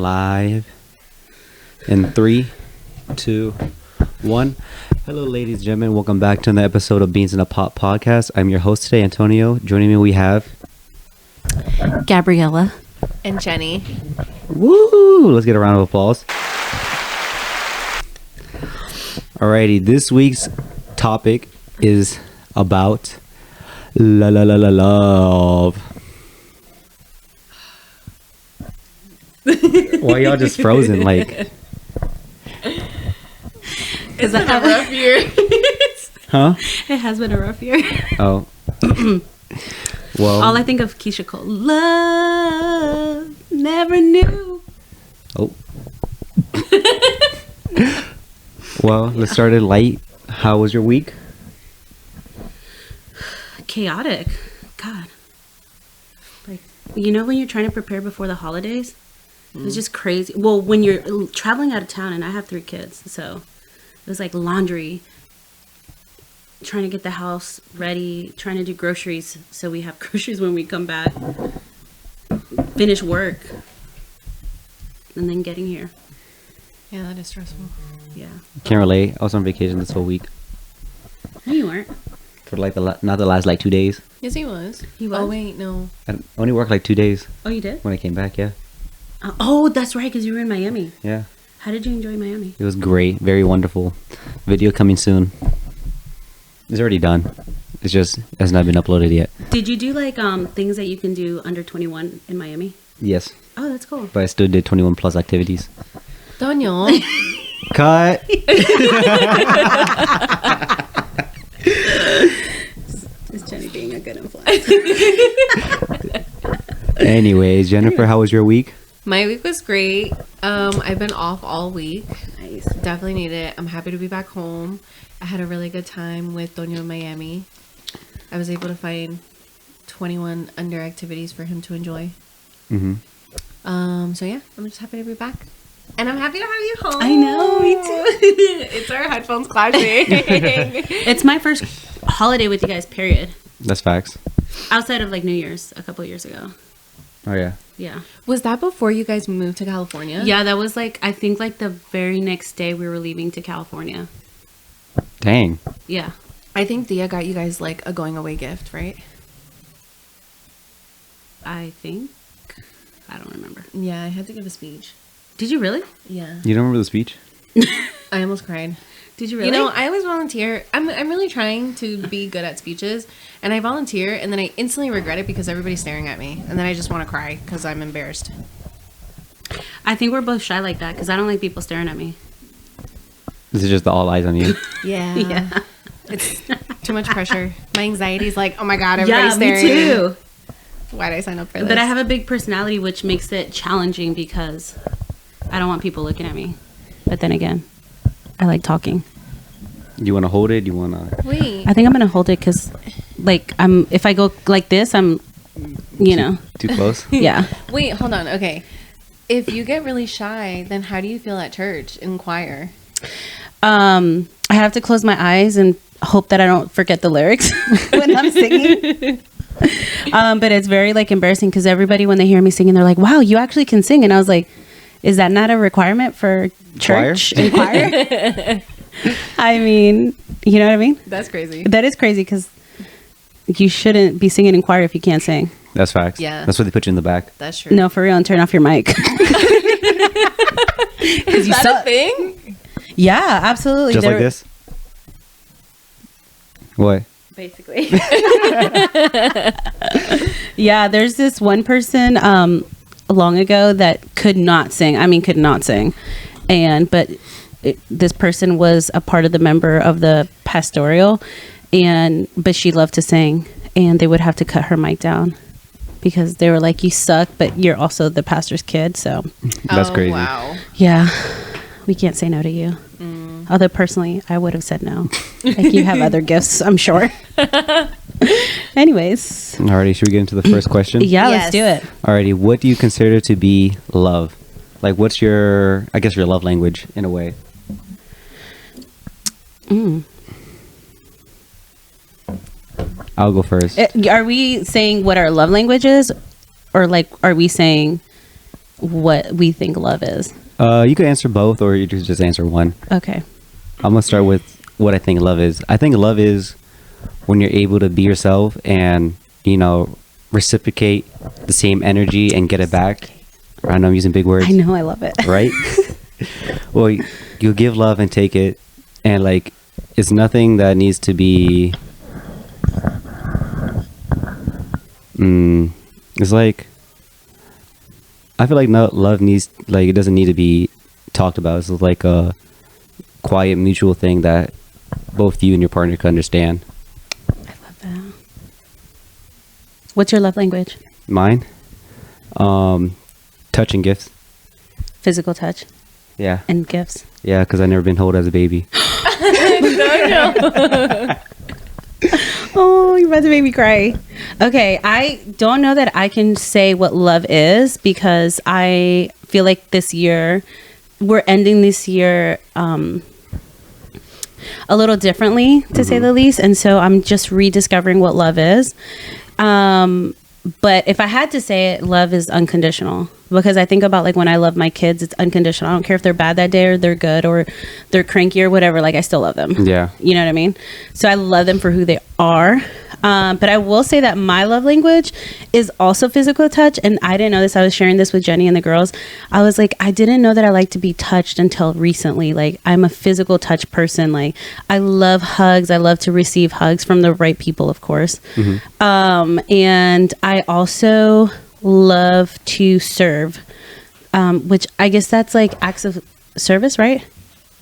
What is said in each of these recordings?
live in 3, 2, 1. Hello, ladies and gentlemen. Welcome back to another episode of Beans in a Pot podcast. I'm your host today, Antonio. Joining me, we have Gabriella and Jenny. Woo! Let's get a round of applause. Alrighty, this week's topic is about love. Why y'all just frozen? Like, It's been a rough year. huh? It has been a rough year. Oh. Well. All I think of Keisha Cole. Love never knew. Oh. Well, let's start it light. How was your week? Chaotic. God. Like, you know when you're trying to prepare before the holidays? It was just crazy. Well, when you're traveling out of town, and I have 3 kids, so it was like laundry, trying to get the house ready, trying to do groceries so we have groceries when we come back, finish work, and then getting here. Yeah, that is stressful. Yeah. Can't relate. I was on vacation this whole week No, you weren't. for like not the last like 2 days. Yes, he was. He was? Oh, wait, no. I only worked like 2 days Oh, you did? when I came back. Yeah, Oh, that's right, because you were in Miami. yeah. How did you enjoy Miami? It was great. Very wonderful. Video coming soon. It's already done. It's just has not been uploaded yet. Did you do like things that you can do under 21 in Miami? Yes, Oh, that's cool. but I still did 21 plus activities. Daniel. Cut. Is Jenny being a good influence? Anyways, Jennifer, how was your week? My week was great. I've been off all week. Nice. Definitely need it. I'm happy to be back home. I had a really good time with Daniel in Miami. I was able to find 21 under activities for him to enjoy. Mm-hmm. So yeah, I'm just happy to be back. And I'm happy to have you home. I know, me too. It's our headphones clashing. It's my first holiday with you guys, period. That's facts. Outside of like New Year's a couple of years ago. Oh yeah. Yeah. Was that before you guys moved to California? Yeah, that was like, I think like the very next day we were leaving to California. Dang. Yeah. I think Thea got you guys like a going away gift, right? I think. I don't remember. Yeah, I had to give a speech. Did you really? Yeah. You don't remember the speech? I almost cried. Did you really? You know, I always volunteer. I'm really trying to be good at speeches, and I volunteer, and then I instantly regret it because everybody's staring at me, and then I just want to cry because I'm embarrassed. I think we're both shy like that because I don't like people staring at me. This is just the all eyes on you. Yeah. Yeah. It's too much pressure. My anxiety's like, oh my God, everybody's Yeah, me staring. too. Why did I sign up for this? But I have a big personality, which makes it challenging because I don't want people looking at me. But then again, I like talking. You want to hold it? You want to? Wait. I think I'm gonna hold it because, like, if I go like this, I'm, Too close? yeah. Wait, hold on. Okay. If you get really shy, then how do you feel at church in choir? I have to close my eyes and hope that I don't forget the lyrics when I'm singing. But it's very like embarrassing because everybody, when they hear me singing, they're like, "Wow, you actually can sing!" And I was like, "Is that not a requirement for church and choir?" I mean, you know what I mean? That's crazy. That is crazy because you shouldn't be singing in choir if you can't sing. That's facts. Yeah. That's what they put you in the back. That's true. No, for real, and turn off your mic. Is that a thing? Yeah, absolutely. Just like this? What? Basically. Yeah, there's this one person long ago that could not sing. I mean, could not sing. But this person was a part of the member of the pastoral, but she loved to sing, and they would have to cut her mic down because they were like, "You suck, but you're also the pastor's kid." So, That's crazy. Wow. yeah, we can't say no to you. Although personally, I would have said no. Like, you have other gifts, I'm sure. Anyways, Alrighty, should we get into the first question? yeah, Yes. let's do it. Alrighty, what do you consider to be love? Like, what's your love language in a way? I'll go first. Are we saying what our love language is, or like, are we saying what we think love is. You could answer both, or you could just answer one. Okay. I'm gonna start with what I think love is. I think love is when you're able to be yourself and, you know, reciprocate the same energy and get it back. I know I'm using big words. I know, I love it. Right? Well, you give love and take it, and like it's nothing that needs to be. It's like I feel like no love needs like it doesn't need to be talked about. It's like a quiet mutual thing that both you and your partner can understand. I love that. What's your love language? Mine, touch and gifts. Physical touch Yeah, and gifts. yeah, because I've never been held as a baby. Oh, you're about to make me cry. Okay, I don't know that I can say what love is because I feel like this year, we're ending this year a little differently, to say the least. And so I'm just rediscovering what love is. But if I had to say it, love is unconditional. Because I think about like when I love my kids, it's unconditional. I don't care if they're bad that day or they're good or they're cranky or whatever. Like I still love them. Yeah. You know what I mean? So I love them for who they are. But I will say that my love language is also physical touch. And I didn't know this. I was sharing this with Jenny and the girls. I was like, I didn't know that I like to be touched until recently. Like I'm a physical touch person. Like I love hugs. I love to receive hugs from the right people, of course. And I also love to serve, which I guess that's like acts of service, right?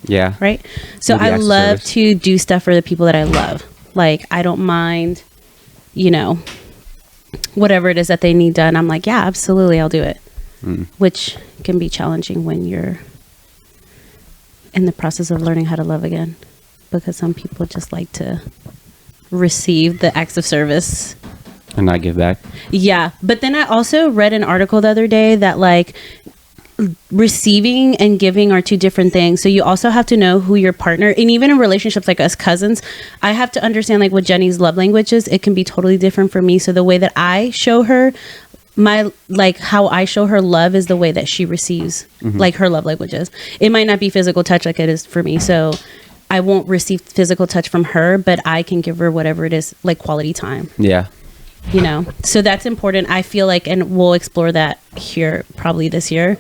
Yeah. Right. So Maybe I acts of love service. to do stuff for the people that I love. Like I don't mind, you know, whatever it is that they need done. I'm like, yeah, absolutely, I'll do it. Which can be challenging when you're in the process of learning how to love again, because some people just like to receive the acts of service. And not give back. Yeah. But then I also read an article the other day that like receiving and giving are two different things. So you also have to know who your partner, and even in relationships like us cousins, I have to understand like what Jenny's love language is. It can be totally different for me. So the way that I show her my, like how I show her love is the way that she receives like her love languages. It might not be physical touch like it is for me. So I won't receive physical touch from her, but I can give her whatever it is, like quality time. Yeah. You know, so that's important. I feel like, and we'll explore that here probably this year,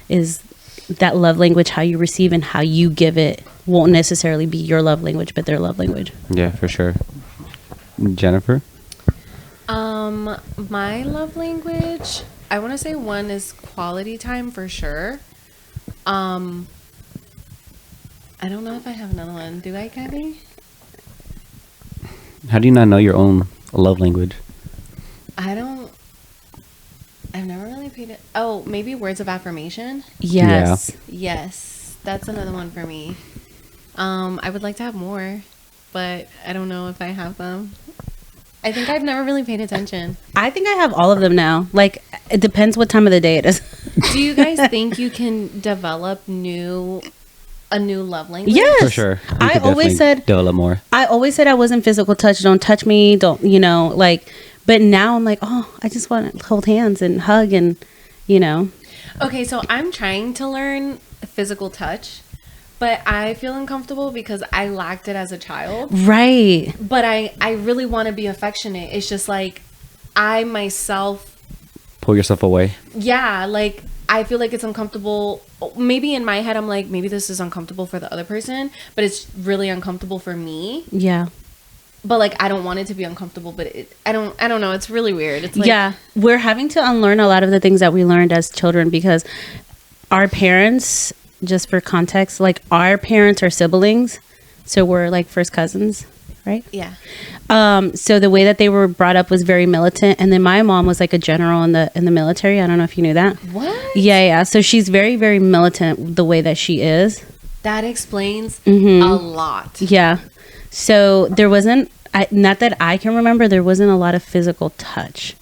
is that love language, how you receive and how you give it won't necessarily be your love language, but their love language. Yeah, for sure. Jennifer? My love language, I want to say one is quality time for sure. I don't know if I have another one. Do I, Gabby? How do you not know your own love language? I've never really paid it. Oh, maybe words of affirmation. Yes. Yes, that's another one for me. I would like to have more, but I don't know if I have them. I think I've never really paid attention. I think I have all of them now. Like, it depends what time of the day it is. Do you guys think you can develop a new love language? Yes. For sure. You I could always definitely said, develop more. I always said I wasn't physical touch. Don't touch me. Don't, you know, like, but now I'm like, oh, I just want to hold hands and hug and, you know. Okay, so I'm trying to learn physical touch, but I feel uncomfortable because I lacked it as a child. Right. But I really want to be affectionate. It's just like I myself, Pull yourself away. yeah, like I feel like it's uncomfortable. Maybe in my head, I'm like, maybe this is uncomfortable for the other person, but it's really uncomfortable for me. Yeah. But like, I don't want it to be uncomfortable, but I don't know. It's really weird. It's like, Yeah. We're having to unlearn a lot of the things that we learned as children because our parents, just for context, like our parents are siblings. So we're like first cousins, right? yeah. So the way that they were brought up was very militant. And then my mom was like a general in the military. I don't know if you knew that. What? Yeah. So she's very, very militant the way that she is. That explains Mm-hmm. a lot. Yeah. So there wasn't, not that I can remember, there wasn't a lot of physical touch.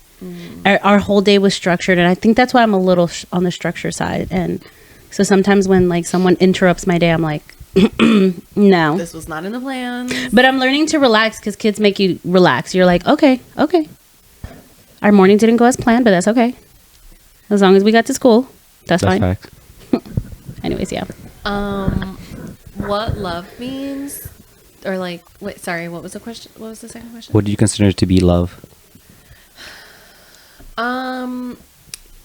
Our whole day was structured. And I think that's why I'm a little on the structure side. And so sometimes when like someone interrupts my day, I'm like, no. This was not in the plan. But I'm learning to relax because kids make you relax. You're like, okay. Our morning didn't go as planned, but that's okay. As long as we got to school. That's fine. facts. Anyways, yeah. What love means, or like, wait, sorry, what was the question? What was the second question? What do you consider to be love?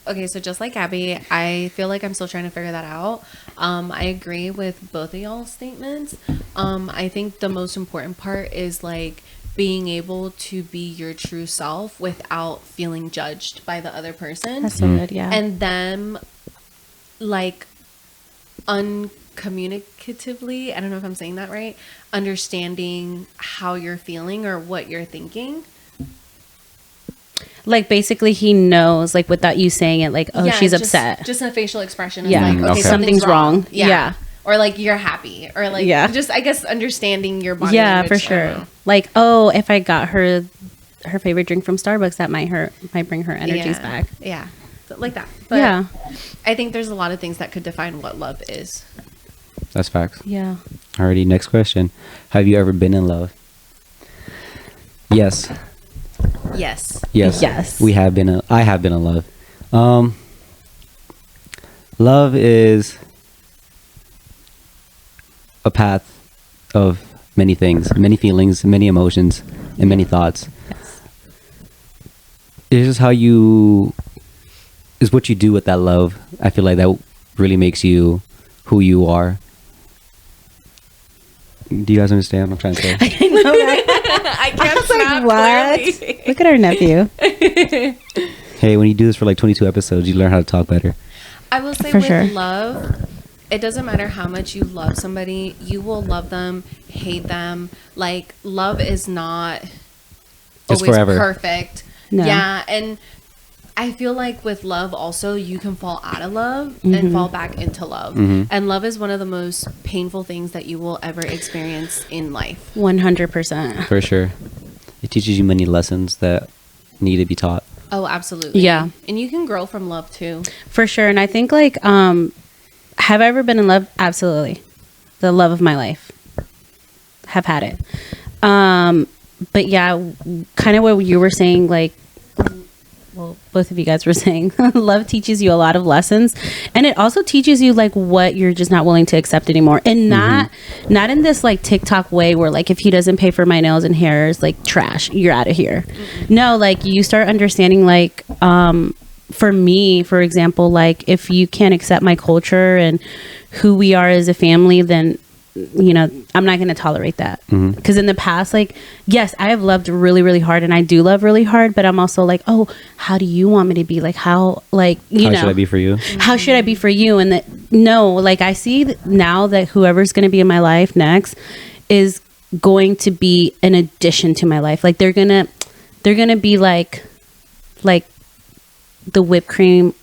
Okay, so just like Abby, I feel like I'm still trying to figure that out. I agree with both of y'all's statements. I think the most important part is like being able to be your true self without feeling judged by the other person. That's so good, yeah. And them like uncommunicatively, I don't know if I'm saying that right, understanding how you're feeling or what you're thinking. Like basically he knows, like without you saying it, like, oh, Yeah, she's just- upset. Just a facial expression is Yeah. like, okay, Okay. something's wrong. Yeah. Or like you're happy. Or like Yeah. just I guess understanding your body Yeah, language. for I don't sure. know. Like, oh, if I got her favorite drink from Starbucks, that might bring her energies Yeah. back. Yeah. So, like that. But Yeah. I think there's a lot of things that could define what love is. That's facts. Yeah. Alrighty, next question. Have you ever been in love? Yes. Yes. Yes. Yes. I have been in love. Love is a path of many things, many feelings, many emotions, and many thoughts. Yes. It's just is what you do with that love. I feel like that really makes you who you are. Do you guys understand what I'm trying to say? I know, right? I can't snap What? clearly. Look at our nephew. Hey, when you do this for like 22 episodes, you learn how to talk better. I will say For with sure. love, it doesn't matter how much you love somebody, you will love them, hate them. Like love is not It's always forever. perfect. No. Yeah, and I feel like with love also you can fall out of love and fall back into love. Mhm. And love is one of the most painful things that you will ever experience in life. 100%. For sure. It teaches you many lessons that need to be taught. Oh, absolutely. Yeah. And you can grow from love too. For sure. And I think like, have I ever been in love? Absolutely. The love of my life. Have had it. But yeah, kind of what you were saying, like, well, both of you guys were saying, love teaches you a lot of lessons, and it also teaches you like what you're just not willing to accept anymore, and not in this like TikTok way where like if he doesn't pay for my nails and hairs, like trash, you're out of here. No, like you start understanding like for me, for example, like if you can't accept my culture and who we are as a family, then you know I'm not going to tolerate that. Because in the past, like, yes, I have loved really, really hard, and I do love really hard, but I'm also like, oh, how do you want me to be? Like, how, like, you How know, should I be for you? how should I be for you? And that, no, like, I see now that whoever's going to be in my life next is going to be an addition to my life. Like, they're gonna be like the whipped cream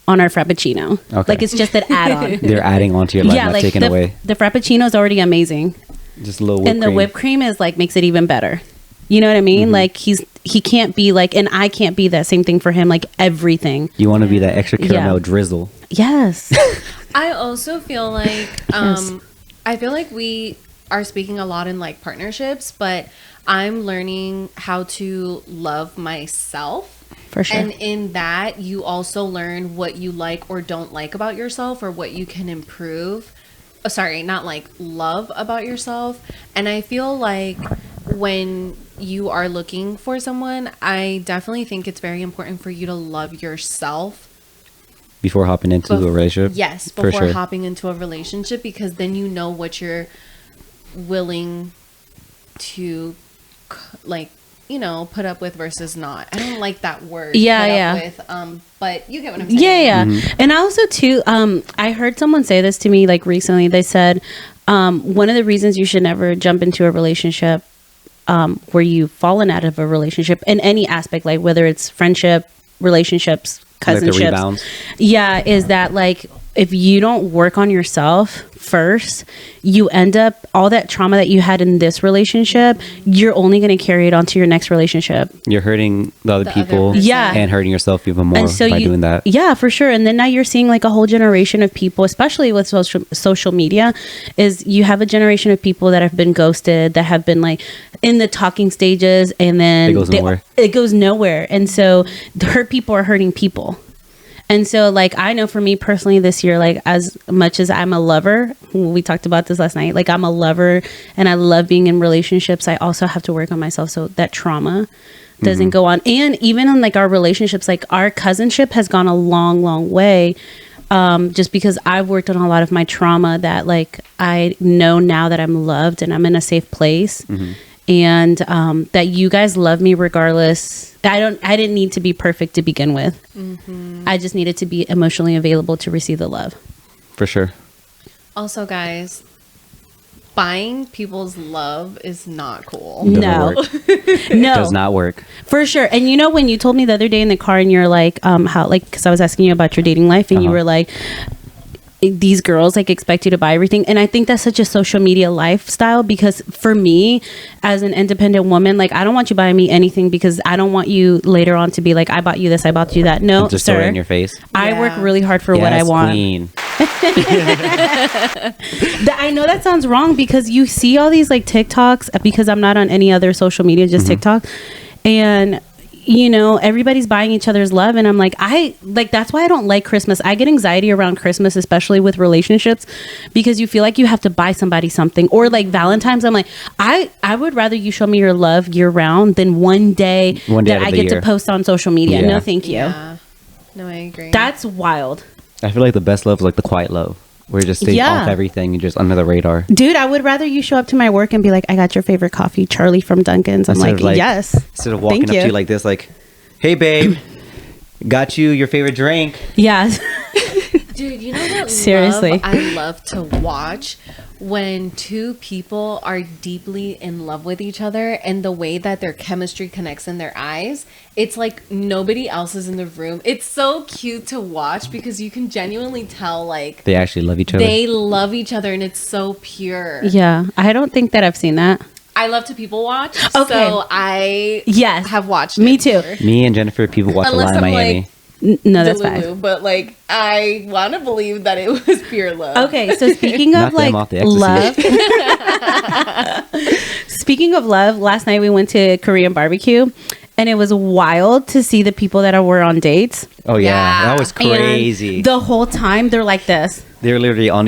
on our frappuccino. Okay. Like, it's just an add-on. They're adding on to your life, Yeah, not like taking away. the frappuccino is already amazing, Just a little whipped and the cream. whipped cream is like makes it even better. You know what I mean? Like he can't be like, and I can't be that same thing for him. Like everything. You want to be that extra caramel Yeah. drizzle. Yes. I also feel like Yes. I feel like we are speaking a lot in like partnerships, but I'm learning how to love myself. For sure. And in that, you also learn what you like or don't like about yourself or what you can improve. Sorry, not like love about yourself. And I feel like when you are looking for someone, I definitely think it's very important for you to love yourself. Before hopping into a relationship. Yes, For before sure. hopping into a relationship, because then you know what you're willing to like, you know, put up with versus not. I don't like that word. Yeah, put up yeah. with, but you get what I'm saying. Yeah, yeah. And also too, I heard someone say this to me like recently. They said, one of the reasons you should never jump into a relationship where you've fallen out of a relationship in any aspect, like whether it's friendship, relationships, Like the cousinships. rebounds. Yeah, is that like if you don't work on yourself first, you end up all that trauma that you had in this relationship, you're only going to carry it on to your next relationship. You're hurting the other The other people. person. Yeah. And hurting yourself even more And so by you, doing that. Yeah, for sure. And then now you're seeing like a whole generation of people, especially with social media, is you have a generation of people that have been ghosted, that have been like in the talking stages, and then It goes nowhere. It goes nowhere. And so the hurt people are hurting people. And so, like, I know for me personally this year, like, as much as I'm a lover, we talked about this last night, like, I'm a lover and I love being in relationships. I also have to work on myself so that trauma doesn't go on. And even in, like, our relationships, like, our cousinship has gone a long, long way. Just because I've worked on a lot of my trauma that, like, I know now that I'm loved and I'm in a safe place. And that you guys love me regardless. I didn't need to be perfect to begin with. I just needed to be emotionally available to receive the love. For sure. Also, guys, buying people's love is not cool. Doesn't No. work. No, Does not work. for sure. And you know, when you told me the other day in the car and you're like, how, like, because I was asking you about your dating life and you were like, these girls like expect you to buy everything. And I think that's such a social media lifestyle, because for me as an independent woman, like, I don't want you buying me anything because I don't want you later on to be like, I bought you this, I bought you that. No, Just throw it sir. in your face. I work Yeah. really hard for what I Yes, want. queen. I know that sounds wrong because you see all these like TikToks, because I'm not on any other social media, just TikTok. And you know, everybody's buying each other's love, and I'm like, that's why I don't like Christmas. I get anxiety around Christmas, especially with relationships, because you feel like you have to buy somebody something. Or like Valentine's, I'm like, I would rather you show me your love year round than one day One day that out of I the get to year. post on social media. Yeah. No, thank you. Yeah. No, I agree. That's wild. I feel like the best love is like the quiet love, where you just stay Yeah. off everything and just under the radar. Dude, I would rather you show up to my work and be like, I got your favorite coffee, Charlie from Dunkin's. I'm Instead like, of, like, yes. Instead of walking Thank up you. to you like this, like, hey babe, got you your favorite drink. Yeah. Dude, you know what Seriously. love I love to watch? When two people are deeply in love with each other and the way that their chemistry connects in their eyes, it's like nobody else is in the room. It's so cute to watch because you can genuinely tell, like, They actually love each other. they love each other and it's so pure. Yeah. I don't think that I've seen that. I love to people watch, Okay. so I Yes. have watched Me it too. before. Me and Jennifer, people watch Unless a lot in I'm Miami. like, No, that's Delulu, fine. but like I want to believe that it was pure love. Okay, so speaking Knock of them like off the ecstasy. love, speaking of love, last night we went to Korean barbecue, and it was wild to see the people that were on dates. Oh yeah, Yeah. that was And crazy. the whole time they're like this. They're literally on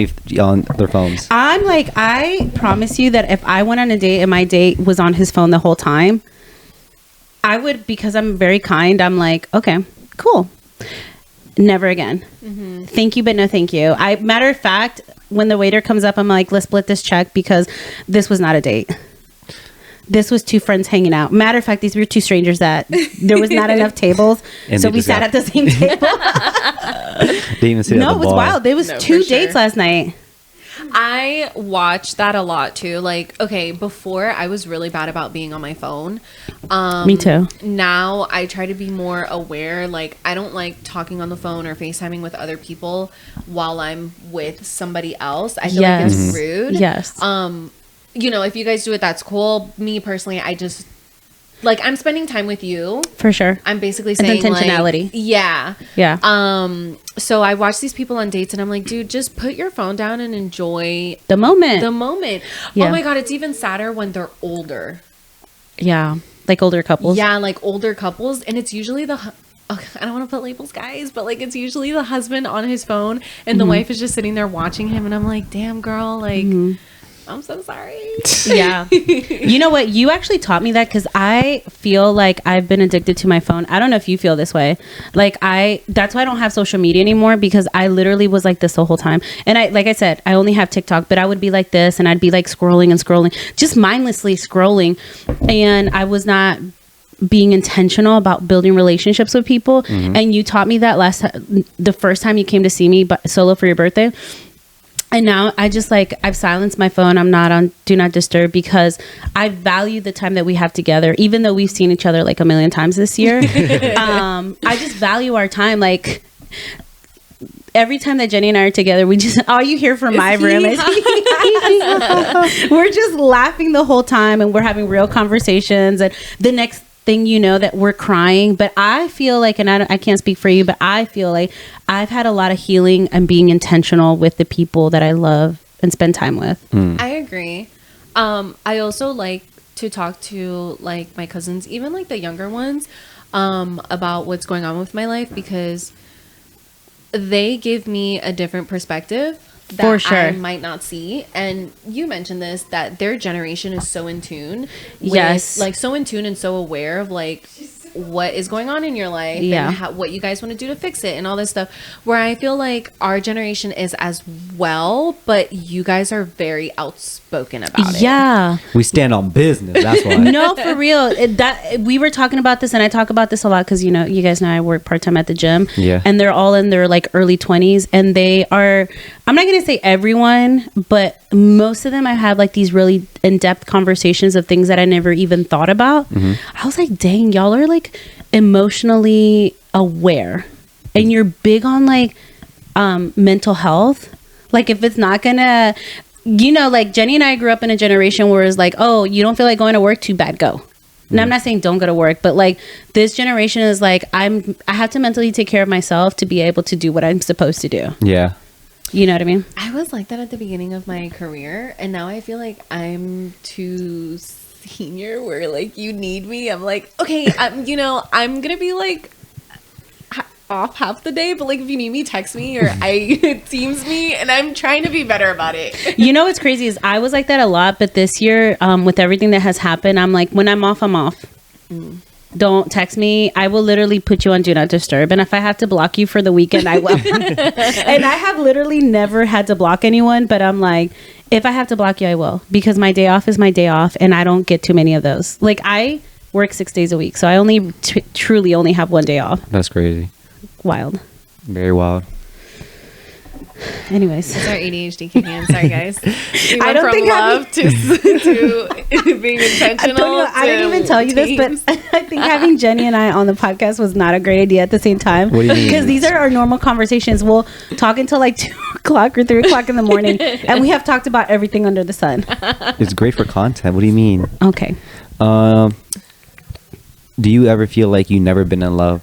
their phones. I'm like, I promise you that if I went on a date and my date was on his phone the whole time, I would, because I'm very kind, I'm like, okay, cool. Never again. Thank you, but no thank you. Matter of fact, when the waiter comes up, I'm like, let's split this check because this was not a date. This was two friends hanging out. Matter of fact, these were two strangers that there was not enough tables. And so they we just sat got- at the same table. They even sit at No, the it was bar. wild. There was No, two for sure. dates last night. I watched that a lot too. Like, okay, before I was really bad about being on my phone. Me too. Now I try to be more aware. Like, I don't like talking on the phone or FaceTiming with other people while I'm with somebody else. I feel like it's Yes. rude. Yes. You know, if you guys do it, that's cool. Me personally, I just like I'm spending time with you. For sure. I'm basically It's saying intentionality. like, yeah. Yeah. So I watch these people on dates and I'm like, dude, just put your phone down and enjoy The moment. the moment. Yeah. Oh my god, it's even sadder when they're older. Yeah. Like older couples. Yeah, like older couples, and it's usually I don't want to put labels, guys, but like it's usually the husband on his phone and the wife is just sitting there watching him, and I'm like, damn, girl, like I'm so sorry. Yeah. You know what? You actually taught me that, because I feel like I've been addicted to my phone. I don't know if you feel this way. Like that's why I don't have social media anymore, because I literally was like this the whole time. And like I said, I only have TikTok, but I would be like this and I'd be like scrolling and scrolling, just mindlessly scrolling. And I was not being intentional about building relationships with people. And you taught me that the first time you came to see me solo for your birthday. And now I just like, I've silenced my phone. I'm not on Do Not Disturb, because I value the time that we have together, even though we've seen each other like a million times this year. I just value our time. Like, every time that Jenny and I are together, we just, all you hear from my room is we're just laughing the whole time, and we're having real conversations. And the next thing you know, that we're crying. But I feel like, and I can't speak for you, but I feel like I've had a lot of healing and being intentional with the people that I love and spend time with. I agree. I also like to talk to like my cousins, even like the younger ones, about what's going on with my life, because they give me a different perspective that For sure. I might not see. And you mentioned this, that their generation is so in tune with, Yes. like so in tune and so aware of like what is going on in your life Yeah. and what you guys want to do to fix it and all this stuff, where I feel like our generation is as well, but you guys are very outspoken about it. Yeah. We stand on business. That's why. No, for real. That we were talking about this, and I talk about this a lot because you guys know I work part time at the gym. Yeah. And they're all in their like early 20s, and they are. I'm not gonna say everyone, but most of them I have like these really in depth conversations of things that I never even thought about. I was like, dang, y'all are like emotionally aware, and you're big on like mental health. Like if it's not gonna, like Jenny and I grew up in a generation where it's like, oh, you don't feel like going to work, too bad, go. And I'm not saying don't go to work, but like this generation is like, I have to mentally take care of myself to be able to do what I'm supposed to do. Yeah. You know what I mean? I was like that at the beginning of my career, and now I feel like I'm too senior where like you need me. I'm like, okay, I'm gonna be like off half the day, but like if you need me, text me or I Teams me, and I'm trying to be better about it. You know what's crazy is I was like that a lot, but this year with everything that has happened, I'm like, when I'm off, I'm off. Don't text me. I will literally put you on do not disturb, and if I have to block you for the weekend, I will. And I have literally never had to block anyone, but I'm like, if I have to block you, I will, because my day off is my day off, and I don't get too many of those. Like I work 6 days a week, so I only truly only have one day off. That's crazy. Wild. Very wild. Anyways, It's our ADHD kicking in. Sorry, guys. We I went don't from think love to being intentional. Antonio, I didn't even tell you this, but I think having Jenny and I on the podcast was not a great idea at the same time. What do you mean? Because these are our normal conversations. We'll talk until like 2 o'clock or 3 o'clock in the morning, and we have talked about everything under the sun. It's great for content. What do you mean? Okay. Do you ever feel like you never been in love?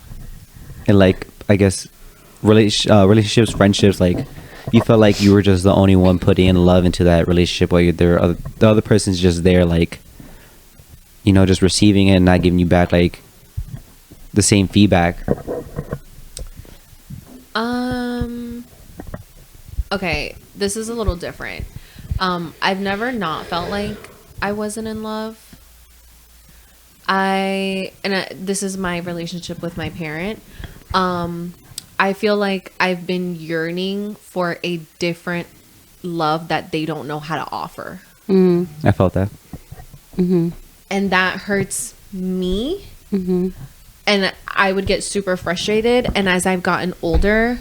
And like, I guess, relationships, friendships, like you felt like you were just the only one putting in love into that relationship, while the other person's just there, like, just receiving it and not giving you back like the same feedback. Okay, this is a little different. I've never not felt like I wasn't in love. This is my relationship with my parent. I feel like I've been yearning for a different love that they don't know how to offer. I felt that. Mm-hmm. And that hurts me. Mm-hmm. And I would get super frustrated. And as I've gotten older,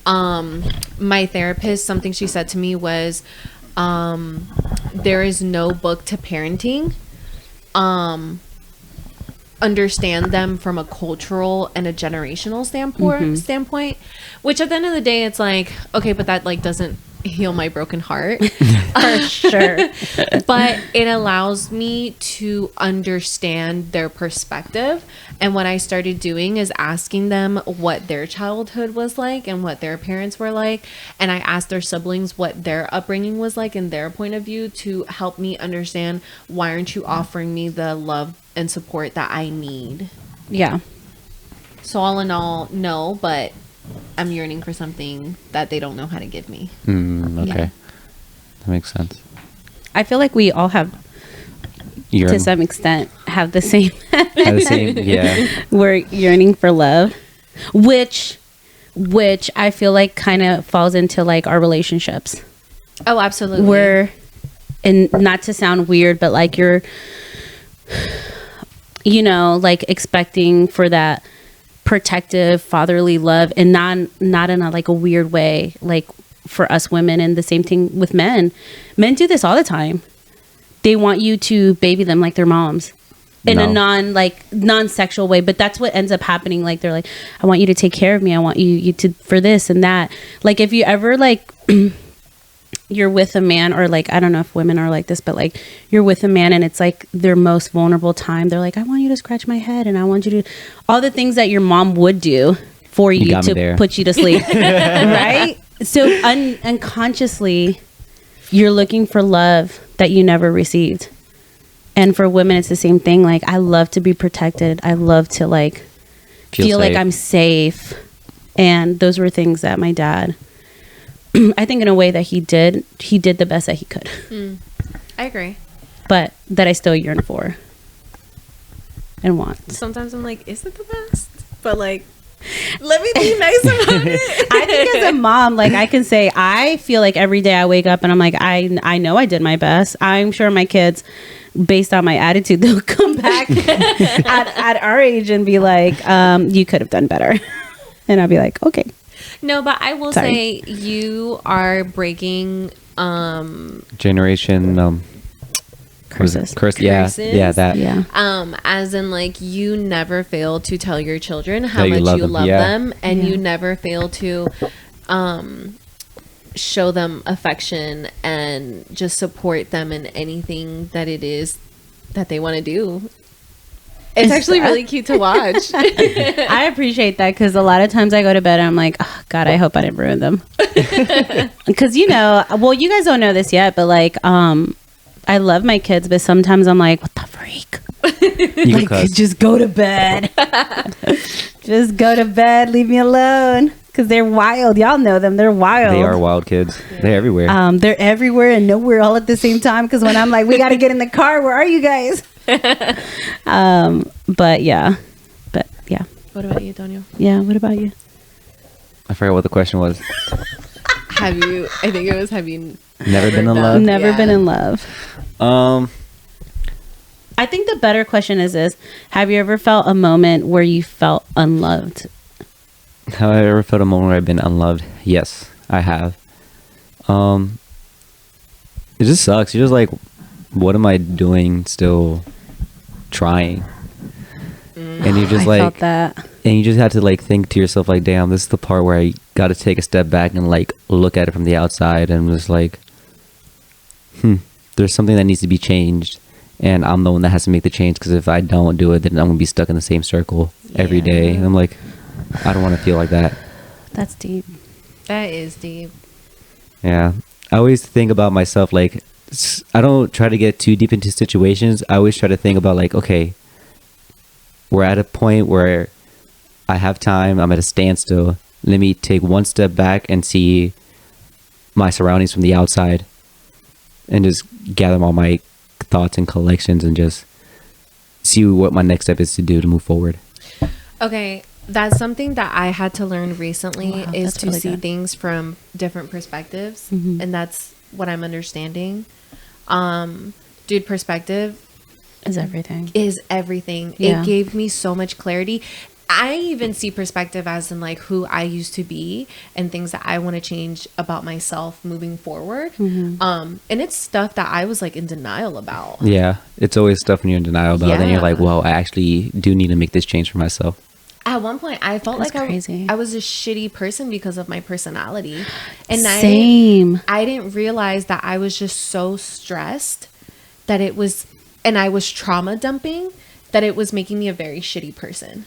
my therapist, something she said to me was, there is no book to parenting. Understand them from a cultural and a generational standpoint, which at the end of the day, it's like, okay, but that like doesn't heal my broken heart. For sure. But it allows me to understand their perspective. And what I started doing is asking them what their childhood was like and what their parents were like. And I asked their siblings what their upbringing was like and their point of view, to help me understand, why aren't you offering me the love and support that I need? Yeah. So all in all, no, but I'm yearning for something that they don't know how to give me. Okay. Yeah. That makes sense. I feel like we all have, to some extent, have the same. Yeah. We're yearning for love, which I feel like kind of falls into like our relationships. Oh, absolutely. We're, and not to sound weird, but like you're, like expecting for that protective fatherly love, and not in a like a weird way, like for us women. And the same thing with men do this all the time. They want you to baby them like their moms in a non-sexual way, but that's what ends up happening. Like they're like, I want you to take care of me, I want you to for this and that. Like if you ever like you're with a man, or like, I don't know if women are like this, but like you're with a man and it's like their most vulnerable time. They're like, I want you to scratch my head, and I want you to, all the things that your mom would do for you to put you to sleep. Right? So unconsciously you're looking for love that you never received. And for women, it's the same thing. Like, I love to be protected. I love to like feel like I'm safe. And those were things that my dad, I think in a way that he did the best that he could, I agree. but that I still yearn for and want. Sometimes I'm like, is it the best? But like, let me be nice about it. I think as a mom, like I can say, I feel like every day I wake up and I'm like, I know I did my best. I'm sure my kids, based on my attitude, they'll come back at our age and be like, you could have done better. And I'll be like, okay. No, but I will Sorry. say you are breaking Generation Curses. Curse. Yeah. Curses. Yeah. That. Yeah. as in like you never fail to tell your children how That you much love you them, love yeah. them, and Yeah. you never fail to show them affection and just support them in anything that it is that they want to do. It's actually really cute to watch. I appreciate that because a lot of times I go to bed and I'm like, oh, God, I hope I didn't ruin them. Because, you guys don't know this yet, but like, I love my kids, but sometimes I'm like, what the freak? You Like, cuss. just go to bed. Just go to bed. Leave me alone. Because they're wild. Y'all know them. They're wild. They are wild kids. They're everywhere. They're everywhere and nowhere all at the same time. Because when I'm like, we got to get in the car. Where are you guys? But yeah. What about you, Daniel? Yeah. What about you? I forgot what the question was. Have you? I think it was. Have you Never been in done- love? Never Yeah. been in love. Um, I think the better question is this: have you ever felt a moment where you felt unloved? have I ever felt a moment where I've been unloved? Yes, I have. It just sucks. You're just like, what am I doing? Still trying, and you're just I felt like, that. and you just have to like think to yourself like, damn, this is the part where I got to take a step back and like look at it from the outside and just like, there's something that needs to be changed, and I'm the one that has to make the change, because if I don't do it, then I'm gonna be stuck in the same circle every day. And I'm like, I don't want to feel like that. That's deep. That is deep. Yeah, I always think about myself like, I don't try to get too deep into situations. I always try to think about like, okay, we're at a point where I have time, I'm at a standstill. Let me take one step back and see my surroundings from the outside, and just gather all my thoughts and collections and just see what my next step is to do to move forward. Okay, that's something that I had to learn recently, Wow, is that's to really see good. things from different perspectives, Mhm. and that's what I'm understanding. Dude, perspective Is everything. is everything. Yeah. It gave me so much clarity. I even see perspective as in like who I used to be and things that I want to change about myself moving forward. And it's stuff that I was like in denial about. Yeah, it's always stuff when you're in denial about. Then you're Yeah. like, well, I actually do need to make this change for myself. At one point, I felt That's like crazy. I was a shitty person because of my personality. And Same. I didn't realize that I was just so stressed that it was, and I was trauma dumping, that it was making me a very shitty person.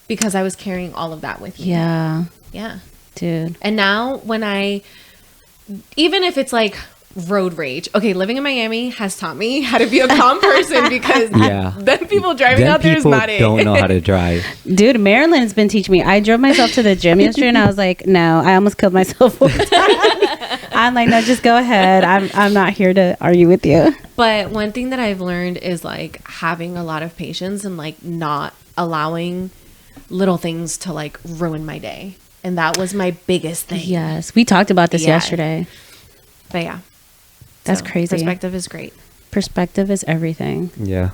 Because I was carrying all of that with me. Yeah, Yeah. dude. And now when even if it's like road rage, okay, living in Miami has taught me how to be a calm person, because Yeah. then people driving Then out there is people not it. don't know how to drive. Dude, Marilyn's been teaching me. I drove myself to the gym yesterday and I was like, no, I almost killed myself one time. I'm like, no, just go ahead. I'm not here to argue with you. But one thing that I've learned is like having a lot of patience and like not allowing little things to like ruin my day. And that was my biggest thing. Yes, we talked about this Yeah. yesterday. But yeah. That's crazy. Perspective is great. Perspective is everything. Yeah,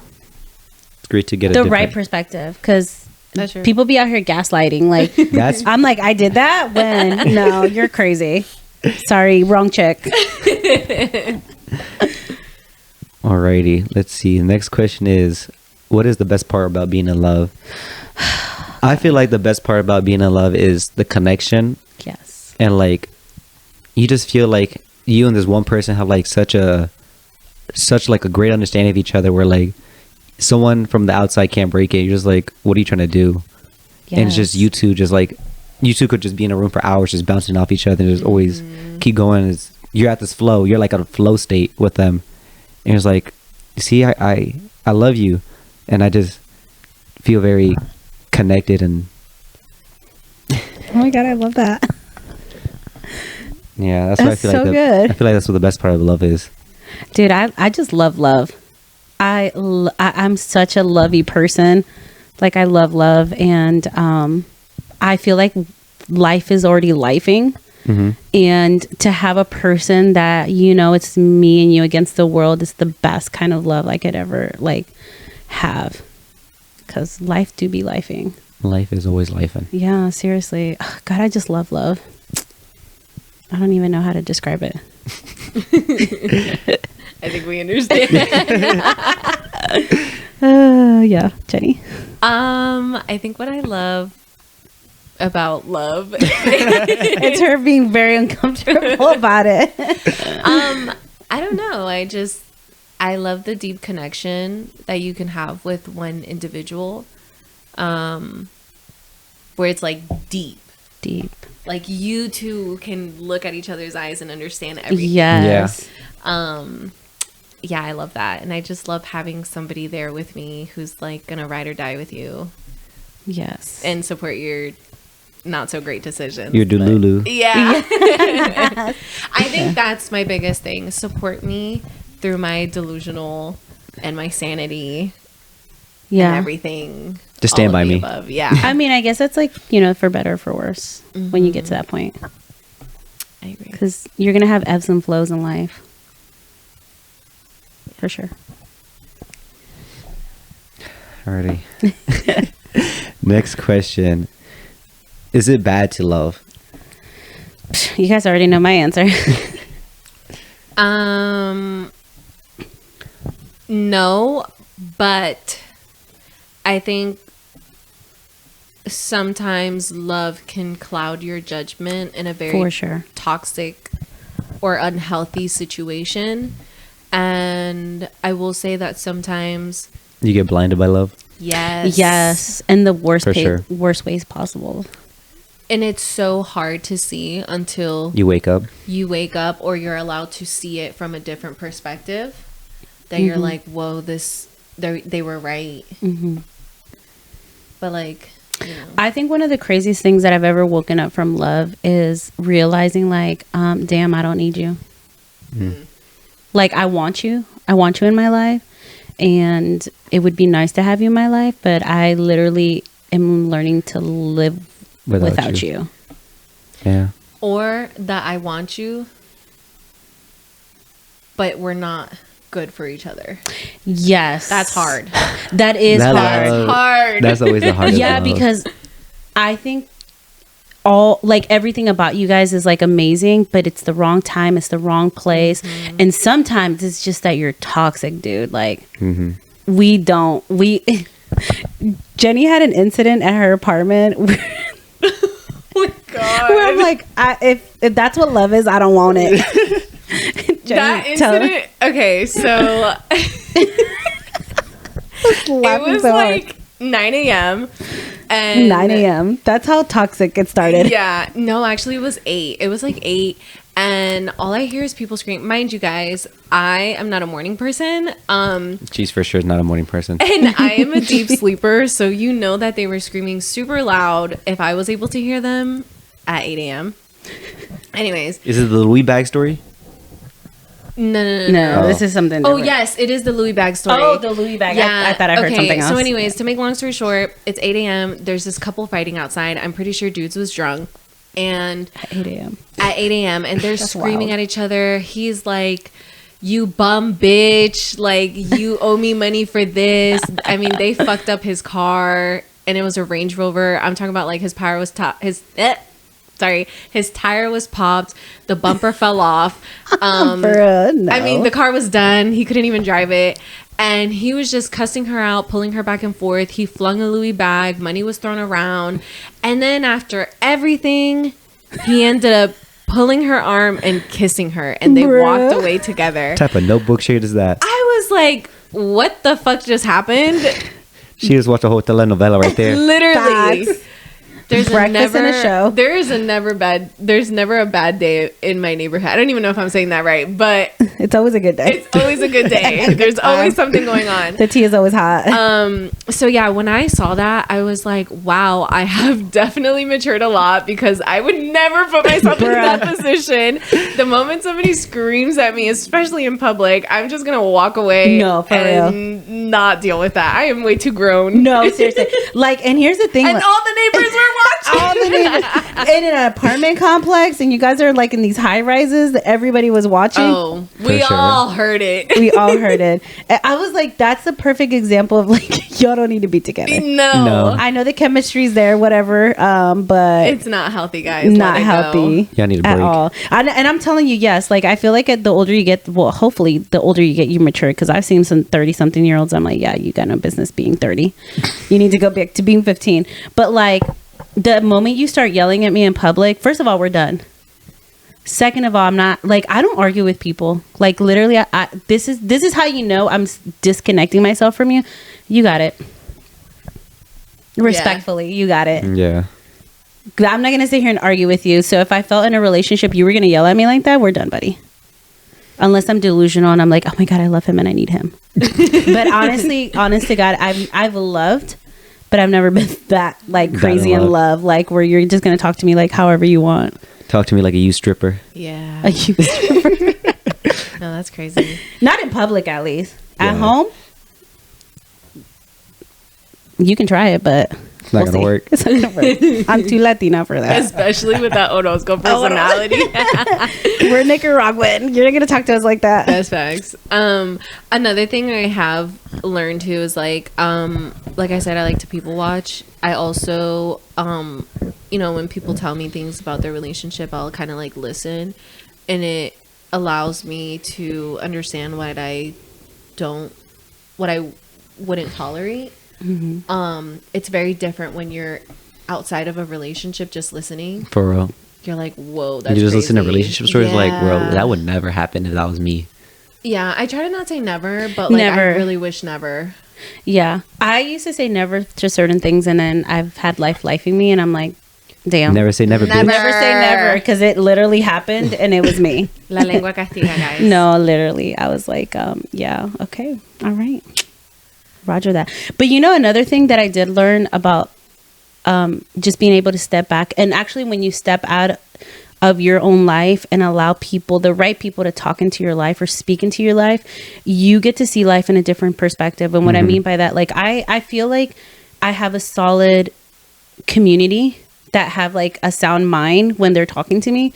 it's great to get The a right different- perspective, because That's true. people be out here gaslighting. Like, That's I'm like, I did that when no, you're crazy. Sorry, wrong chick. Alrighty, let's see. The next question is, what is the best part about being in love? I feel like the best part about being in love is the connection, Yes. and like you just feel like you and this one person have like such like a great understanding of each other, where like someone from the outside can't break it. You're just like, what are you trying to do? And it's just you two, just like you two could just be in a room for hours just bouncing off each other and just always keep going. You're at this flow, you're like at a flow state with them, and it's like, see, I love you, and I just feel very connected and my God, I love that. Yeah, that's what I That's feel so like. good. I feel like that's what the best part of love is. Dude, I just love. I'm such a lovey person. Like I love, and I feel like life is already lifing. Mm-hmm. And to have a person that, you know, it's me and you against the world is the best kind of love I could ever like have. Because life do be lifing. Life is always lifing. Yeah, seriously. Ugh, God, I just love. I don't even know how to describe it. I think we understand. Yeah, Jenny. I think what I love about love It's her being very uncomfortable about it. I don't know. I love the deep connection that you can have with one individual. Where it's like deep. Like you two can look at each other's eyes and understand everything. Yes. Yeah, I love that. And I just love having somebody there with me who's like gonna ride or die with you Yes. and support your not so great decisions. Your Dululu. Yeah. I think that's my biggest thing. Support me through my delusional and my sanity and Yeah. everything. Just stand all by of the me. above. Yeah. I mean, I guess it's like, you know, for better or for worse when you get to that point. I agree. Because you're going to have ebbs and flows in life. For sure. Alrighty. Next question. Is it bad to love? You guys already know my answer. No, but I think sometimes love can cloud your judgment in a very For sure. toxic or unhealthy situation. And I will say that sometimes, You get blinded by love? yes. Yes. And the worst, For sure. worst ways possible. And it's so hard to see until You wake up. you wake up or you're allowed to see it from a different perspective. That you're like, whoa, they were right. Mm-hmm. But like, you know. I think one of the craziest things that I've ever woken up from love is realizing like, damn, I don't need you. Like I want you in my life, and it would be nice to have you in my life, but I literally am learning to live without you. Yeah. Or that I want you, but we're not good for each other. Yes. That's hard. That is That hard. love- Hard. That's always the hardest. Yeah, love. because I think everything about you guys is like amazing, but it's the wrong time, it's the wrong place. And sometimes it's just that you're toxic, dude. Like Jenny had an incident at her apartment where I'm like, if that's what love is, I don't want it. Jenny, That incident. Okay, so it was like 9 a.m. and 9 a.m. That's how toxic it started. Yeah, no, actually it was 8. It was like 8, and all I hear is people scream. Mind you guys, I am not a morning person. She's for sure not a morning person. And I am a deep sleeper, so you know that they were screaming super loud if I was able to hear them at 8 a.m. Anyways, Is it the Louis bag story? no. No, Oh. this is something Oh different. yes, it is the Louis bag story. Oh, the Louis bag. I thought I heard something else. So anyways, to make long story short, it's 8 a.m. There's this couple fighting outside. I'm pretty sure dudes was drunk. And At 8 a.m. at 8 a.m. and they're That's screaming wild. at each other. He's like, you bum bitch. Like, you owe me money for this. I mean, they fucked up his car and it was a Range Rover. I'm talking about like his tire was his tire was popped. The bumper fell off. Bruh, no. I mean, the car was done. He couldn't even drive it. And he was just cussing her out, pulling her back and forth. He flung a Louis bag. Money was thrown around. And then after everything, he ended up pulling her arm and kissing her. And they Bruh. walked away together. What type of notebook shade is that? I was like, what the fuck just happened? She just watched a whole telenovela right there. Literally. Facts. There's Breakfast and a show. There's never a bad day in my neighborhood. I don't even know if I'm saying that right, but It's It's always a good day. It's always a good day. There's always something going on. The tea is always hot. So yeah, when I saw that, I was like, wow, I have definitely matured a lot, because I would never put myself in that position. The moment somebody screams at me, especially in public, I'm just gonna walk away No, for and not deal with that. I am way too grown. No, seriously. Like, and here's the thing. And all the neighbors were watching. all the neighbors in an apartment complex, and you guys are like in these high rises that everybody was watching. Oh, we sure. all heard it. We all heard it. And I was like, that's the perfect example of like, y'all don't need to be together. No. I know the chemistry's there, whatever, but It's not healthy, guys. not Let it healthy Yeah, I need a at break. all. And I'm telling you, yes, like I feel like the older you get, well, hopefully the older you get, you mature. Because I've seen some 30-something year olds. I'm like, yeah, you got no business being 30. You need to go back to being 15. But like the moment you start yelling at me in public, first of all, we're done. Second of all, I'm not like, I don't argue with people. Like literally, this is how you know I'm disconnecting myself from you. You got it. Respectfully, you got it. Yeah. I'm not gonna sit here and argue with you. So if I felt in a relationship you were gonna yell at me like that, we're done, buddy. Unless I'm delusional and I'm like, oh my god, I love him and I need him. But honestly, honest to God, I've loved, but I've never been that like That crazy in in love, like where you're just gonna talk to me like however you want. Talk to me like a used stripper. Yeah. Like, you- No, that's crazy. not in public, at least. At Yeah. home, you can try it, but It's not gonna see. work. It's not gonna work. I'm too Latina for that. Especially with that Orozco personality. We're Nicaraguan. You're not gonna talk to us like that. That's facts. Another thing I have learned too is like I said, I like to people watch. I also, when people tell me things about their relationship, I'll kind of like listen, and it allows me to understand what I wouldn't tolerate. It's very different when you're outside of a relationship, just listening. For real. You're like, whoa, that's You just listen to crazy. relationship stories like, bro, Yeah. that would never happen if that was me. Yeah, I try to not say never, but like Never. I really wish never. Yeah, I used to say never to certain things, and then I've had life lifing me, and I'm like, damn, Never say never, Never. bitch. Never say never, because it literally happened, and it was me. La lengua castiga, guys. No, literally, I was like, yeah, okay, all right, Roger that. But another thing that I did learn about just being able to step back, and actually, when you step out of your own life and allow the right people to talk into your life or speak into your life, you get to see life in a different perspective. And what I mean by that, like I feel like I have a solid community that have like a sound mind when they're talking to me.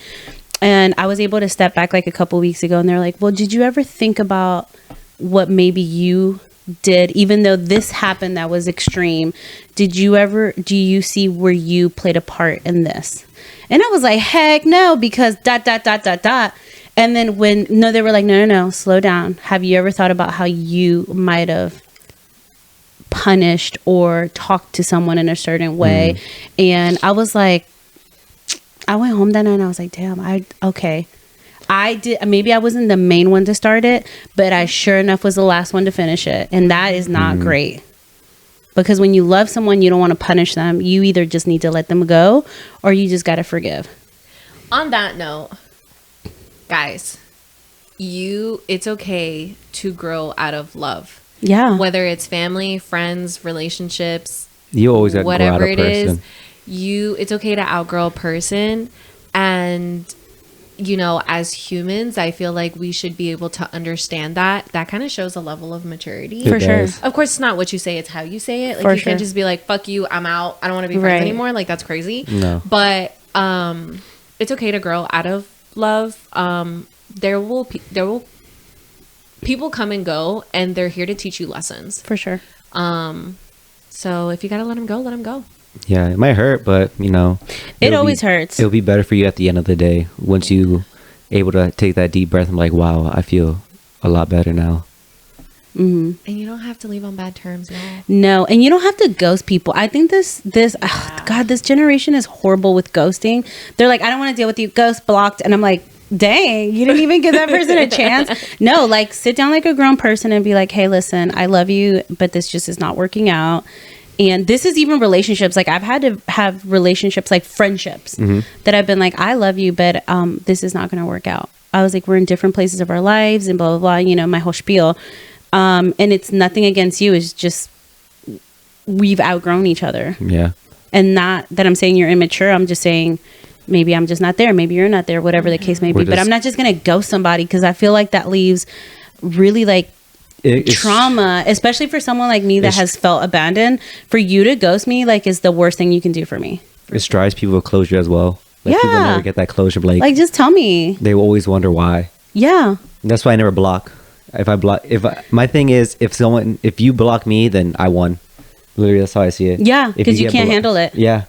And I was able to step back like a couple weeks ago, and they're like, well, did you ever think about what maybe you did, even though this happened that was extreme? Do you see where you played a part in this? And I was like, heck no, because ... And then they were like, no, slow down. Have you ever thought about how you might have punished or talked to someone in a certain way? And I was like, I went home that night and I was like, damn, I did. Maybe I wasn't the main one to start it, but I sure enough was the last one to finish it. And that is not great. Because when you love someone, you don't want to punish them. You either just need to let them go, or you just got to forgive. On that note, guys, it's okay to grow out of love. Yeah. Whether it's family, friends, relationships, You always got to grow out whatever a it is, person. it's okay to outgrow a person. And as humans, I feel like we should be able to understand that. That kind of shows a level of maturity. For It sure. does. Of course, it's not what you say, it's how you say it. Like, For you can't sure. just be like, fuck you, I'm out, I don't want to be friends Right. anymore. Like, that's crazy. No. But it's okay to grow out of love. There will people come and go, and they're here to teach you lessons. For sure. So if you gotta let them go, let them go. Yeah, it might hurt, but It it'll always hurts. It'll be better for you at the end of the day once you able to take that deep breath and be like, wow, I feel a lot better now. Mm-hmm. And you don't have to leave on bad terms, no. No, and you don't have to ghost people. I think this generation is horrible with ghosting. They're like, I don't want to deal with you, ghost, blocked. And I'm like, dang, you didn't even give that person a chance. No, like sit down like a grown person and be like, hey, listen, I love you, but this just is not working out. And this is even relationships. Like I've had to have relationships, like friendships, that I've been like, I love you, but this is not going to work out. I was like, we're in different places of our lives and blah, blah, blah, you know, my whole spiel. And it's nothing against you. It's just we've outgrown each other. Yeah. And not that I'm saying you're immature. I'm just saying maybe I'm just not there. Maybe you're not there, whatever the case may be. But I'm not just going to ghost somebody, because I feel like that leaves really like trauma, especially for someone like me that has felt abandoned. For you to ghost me like is the worst thing you can do for me. It drives people with closure as well. Like people Yeah. never get that closure. Like just tell me. they will always wonder why. Yeah. That's why I never block. My thing is, if you block me, then I won. Literally, that's how I see it. Yeah, If because you get can't handle it. Yeah.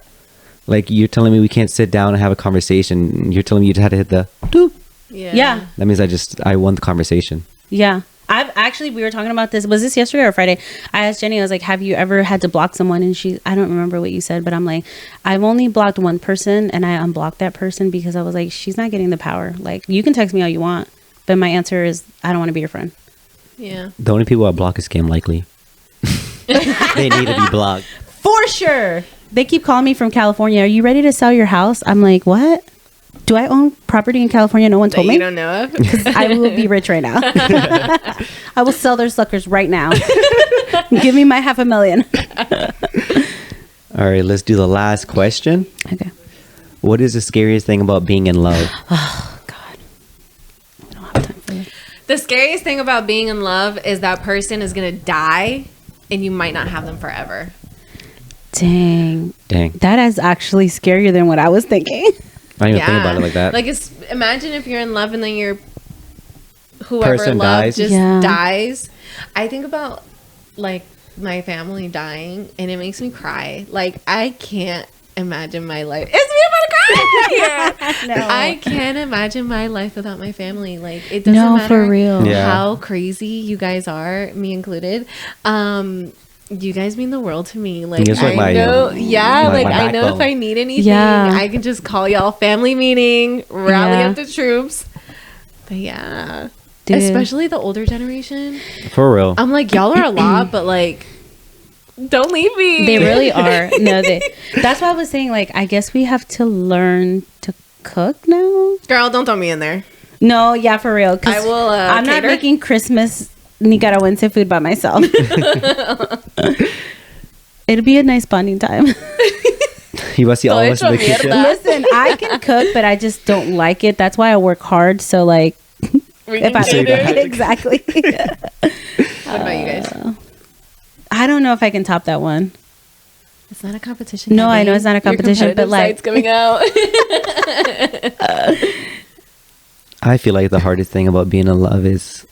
Like you're telling me we can't sit down and have a conversation. You're telling me you just had to hit the doop. Yeah. That means I won the conversation. Yeah. We were talking about this. Was this yesterday or Friday? I asked Jenny, I was like, have you ever had to block someone? And I don't remember what you said, but I'm like, I've only blocked one person, and I unblocked that person because I was like, she's not getting the power. Like, you can text me all you want, but my answer is, I don't want to be your friend. Yeah. The only people I block is Scam Likely. They need to be blocked. For sure. They keep calling me from California. Are you ready to sell your house? I'm like, what? Do I own property in California? No one told me. You don't know of? 'Cause I will be rich right now. I will sell their suckers right now. Give me my $500,000. Oh, All right, let's do the last question. Okay. What is the scariest thing about being in love? Oh, God. We don't have time for this. The scariest thing about being in love is that person is going to die and you might not have them forever. Dang. Dang. That is actually scarier than what I was thinking. I didn't even think about it like that. Like, imagine if you're in love and then whoever Person love dies. just Yeah. dies. I think about like my family dying and it makes me cry. Like, I can't imagine my life. It's me about to cry. No. I can't imagine my life without my family. Like, it doesn't No, matter for real. Yeah. how crazy you guys are, me included. You guys mean the world to me. Like, It's like I my, know, my I know if backbone. I need anything, Yeah. I can just call y'all family meeting, rally Yeah. up the troops. But yeah, Dude. especially the older generation. For real. I'm like, y'all are a lot, but like, don't leave me. They really are. No, that's why I was saying, like, I guess we have to learn to cook now. Girl, don't throw me in there. No, yeah, for real. 'Cause I will, I'm not cater. making Christmas Nicaraguense food by myself. It'll be a nice bonding time. You must see all of us in the hecho mierda. kitchen. Listen, I can cook, but I just don't like it. That's why I work hard. So, like, We if can I Say that. exactly, What about you guys? I don't know if I can top that one. It's not a competition. No, I Debbie. know it's not a Your competition, but competitive like, side's coming out. I feel like the hardest thing about being in love is,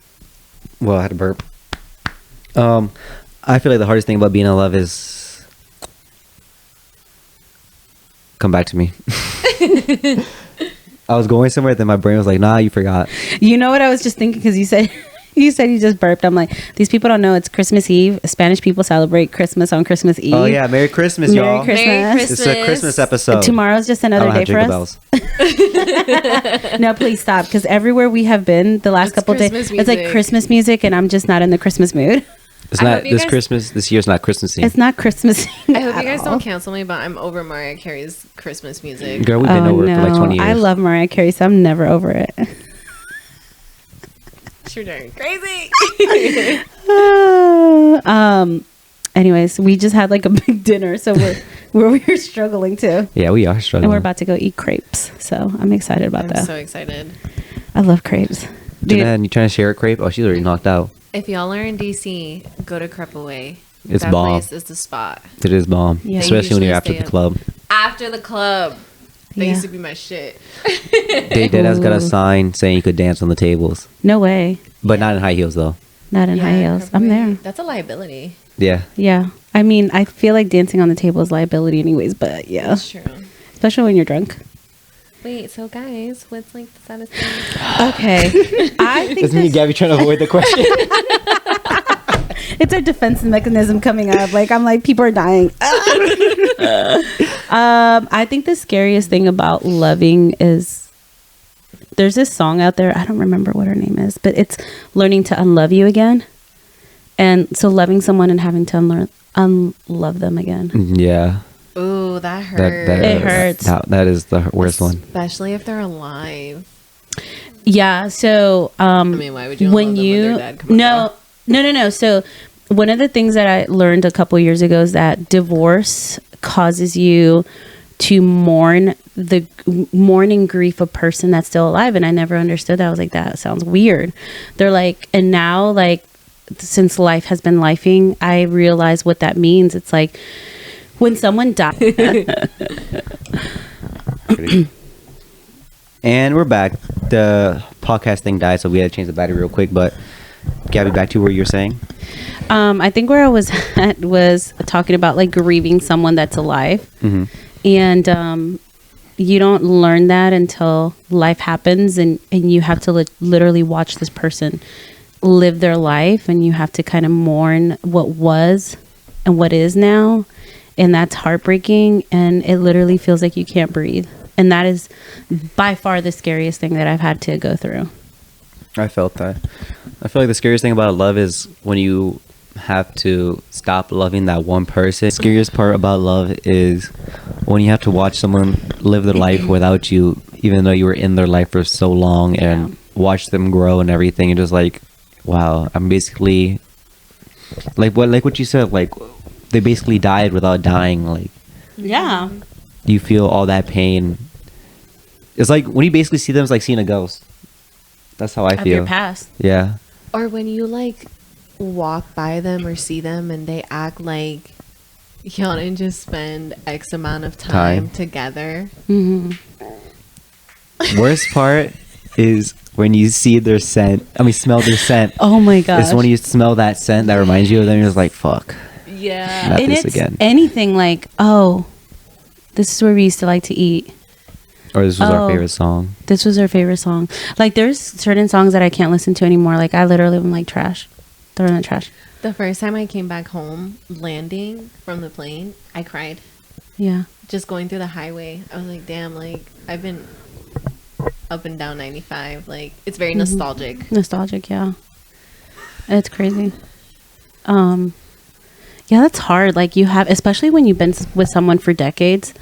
well, I had to burp. I feel like the hardest thing about being in love is, come back to me. I was going somewhere, then my brain was like, nah, you forgot. you know what I was just thinking, because you said you just burped. I'm like, these people don't know it's Christmas Eve. Spanish people celebrate Christmas on Christmas Eve. Oh yeah, Merry Christmas, Merry y'all. Christmas. Merry Christmas. It's a Christmas episode. Tomorrow's just I another don't day have for jingle us. bells. No, please stop, because everywhere we have been the last It's couple days, Christmas it's like music. Christmas music, and I'm just not in the Christmas mood. It's I not hope you this guys- Christmas. This year's not Christmassy. It's not Christmas. I hope you guys don't cancel me, but I'm over Mariah Carey's Christmas music. Girl, we've been over it for like 20 years. I love Mariah Carey, so I'm never over it. You're darn crazy. Anyways, we just had like a big dinner, so we're struggling too, Yeah, we are struggling. and we're about to go eat crepes. So I'm excited about I'm that. so excited. I love crepes, dude. Jeanette, you trying to share a crepe? Oh, she's already knocked out. If y'all are in DC, go to Crepe Away. It's that bomb. place is the spot. It is bomb, Yeah. especially when They you're after usually the stay club. After the club, they Yeah. used to be my shit. They did has got a Ooh. sign saying you could dance on the tables, No way, but not in high heels though. not in high heels. Crepe I'm Away. there. That's a liability. Yeah, Yeah, I mean, I feel like dancing on the table is liability, anyways. But yeah, That's true. especially when you're drunk. Wait, so guys, what's like the saddest thing? Okay, I think isn't me, this- Gabby, trying to avoid the question? it's our defense mechanism coming up. Like, I'm like, people are dying. I think the scariest thing about loving is there's this song out there. I don't remember what her name is, but it's learning to unlove you again. And so loving someone and having to unlove them again. Yeah. Ooh, that hurts. It hurts. That is the worst one. Especially if they're alive. Yeah. So, I mean, why would you when unlove them you when they're dead? Come on, no. So one of the things that I learned a couple years ago is that divorce causes you to mourn and grief a person that's still alive. And I never understood that. I was like, that sounds weird. They're like, and now, like, since life has been lifing, I realize what that means. It's like when someone dies. And we're back. The podcast thing died, so we had to change the battery real quick. But Gabby, back to where you're saying. I think where I was at was talking about like grieving someone that's alive. Mm-hmm. And you don't learn that until life happens, and you have to literally watch this person live their life, and you have to kind of mourn what was and what is now. And that's heartbreaking, and it literally feels like you can't breathe. And that is by far the scariest thing that I've had to go through. I felt that. I feel like the scariest thing about love is when you have to stop loving that one person. The scariest part about love is when you have to watch someone live their life without you, even though you were in their life for so long, and watch them grow and everything. And just like, wow, I'm basically like what you said, like they basically died without dying. Like, Yeah. you feel all that pain. It's like when you basically see them, it's like seeing a ghost. That's how I Of feel. your past. Yeah. Or when you like walk by them or see them and they act like y'all didn't just spend X amount of time together. Mm-hmm. Worst part is when you see their scent. I mean, smell their scent. Oh my gosh. It's when you smell that scent that reminds you of them. You're just like, fuck. Yeah. Not and this it's again. anything like, oh, this is where we used to like to eat. Or this was our Oh. favorite song. This was our favorite song. Like, there's certain songs that I can't listen to anymore. Like, I literally am like trash. Throw in the trash. The first time I came back home, landing from the plane, I cried. Yeah. Just going through the highway. I was like, damn, like, I've been up and down 95. Like, it's very nostalgic. Nostalgic, yeah. It's crazy. Yeah, that's hard. Like, you have, especially when you've been with someone for decades,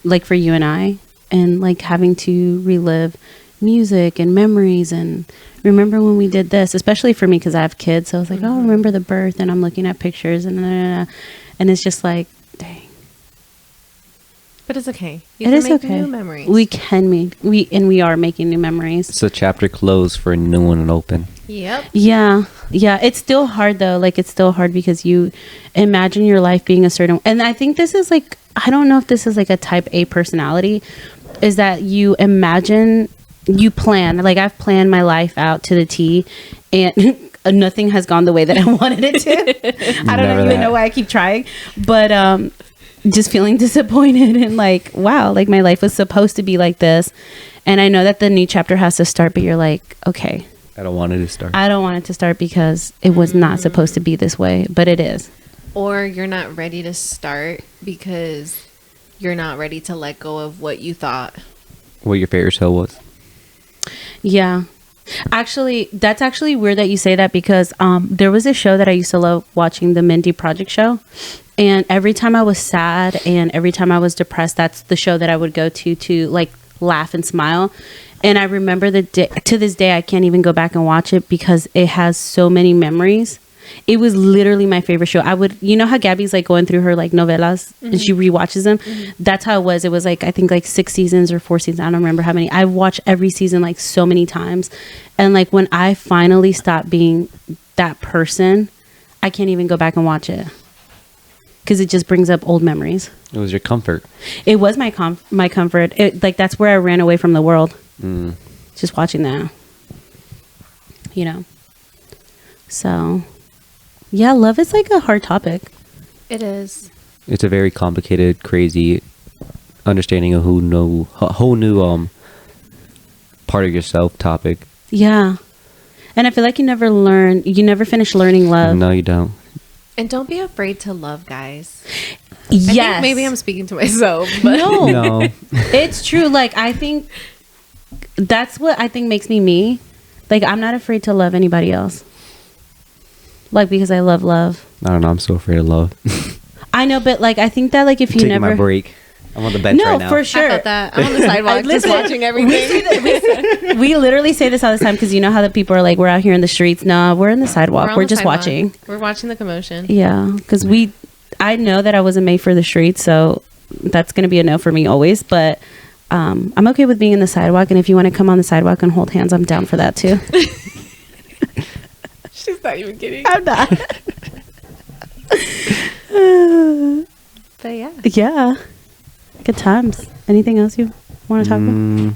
like for you and I, and like having to relive music and memories and remember when we did this, especially for me because I have kids. So I was like, oh, remember the birth, and I'm looking at pictures and it's just like, dang. But it's okay. You It can is make okay. new memories. We can make we are making new memories. It's a chapter closed for a new one and open. Yep. Yeah. It's still hard though. Like, it's still hard because you imagine your life being a certain, and I think this is like, I don't know if this is like a type A personality, is that you imagine, you plan, like I've planned my life out to the T, and nothing has gone the way that I wanted it to. I don't Never even that. know why I keep trying, but just feeling disappointed and like, wow, like my life was supposed to be like this. And I know that the new chapter has to start, but you're like, okay, I don't want it to start. I don't want it to start because it was not supposed to be this way, but it is. Or you're not ready to start because you're not ready to let go of what you thought. What your favorite show was. Yeah. Actually, that's actually weird that you say that because there was a show that I used to love watching, the Mindy Project show. And every time I was sad and every time I was depressed, that's the show that I would go to like laugh and smile. And I remember the day, to this day, I can't even go back and watch it because it has so many memories. It was literally my favorite show. I would, you know how Gabby's like going through her like novelas and she rewatches them. That's how it was. It was like, I think like 6 seasons or 4 seasons. I don't remember how many. I watched every season like so many times. And like when I finally stopped being that person, I can't even go back and watch it because it just brings up old memories. It was your comfort. It was my comfort. It, like, that's where I ran away from the world. Just watching that, you know. So, yeah, love is like a hard topic. It is. It's a very complicated, crazy understanding of whole new part of yourself topic. Yeah, and I feel like you never finish learning love. No, you don't. And don't be afraid to love, guys. Yes, I think maybe I'm speaking to myself, but no, No. it's true. Like, I think that's what I think makes me me. Like, I'm not afraid to love anybody else. like because I love love. I don't know. I'm so afraid of love. I know, but like I think that like if you Taking never my break. I'm on the bench no right now. for I sure. thought that. I'm on the sidewalk just Listen, watching everything. we literally say this all the time because you know how the people are like we're out here in the streets. No, we're in the sidewalk. on We're the just sidewalk. watching. We're watching the commotion. Yeah, because I know that I wasn't made for the streets, so that's gonna be a no for me always. But I'm okay with being in the sidewalk, and if you want to come on the sidewalk and hold hands, I'm down for that too. She's not even kidding. I'm not. But yeah. Yeah, good times. Anything else you want to talk about?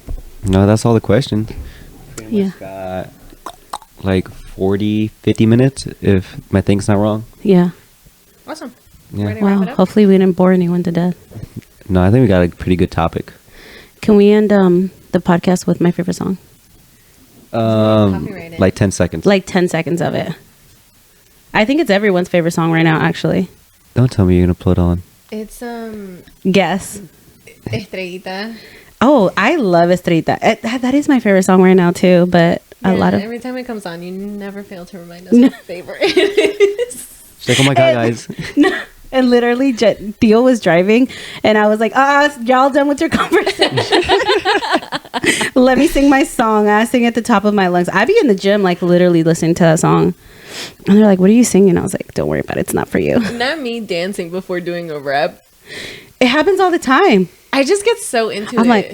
No, that's all the questions. Pretty Yeah. much got like 40, 50 minutes if my thing's not wrong. Yeah. Awesome. Yeah. Ready to wrap Wow. it up? Hopefully we didn't bore anyone to death. No, I think we got a pretty good topic. Can we end the podcast with my favorite song? Copyrighted. Like 10 seconds. Like 10 seconds of it. I think it's everyone's favorite song right now, actually. Don't tell me you're going to put on. It's Guess. Estrellita. Oh, I love Estrellita. That is my favorite song right now, too. But a lot of... Every time it comes on, you never fail to remind us what favorite it is. She's like, oh my God, guys. And literally, Theo was driving, and I was like, y'all done with your conversation? Let me sing my song. I sing at the top of my lungs. I be in the gym, like, literally listening to that song. And they're like, what are you singing? I was like, don't worry about it. It's not for you. Not me dancing before doing a rap. It happens all the time. I just get so into it. I'm like,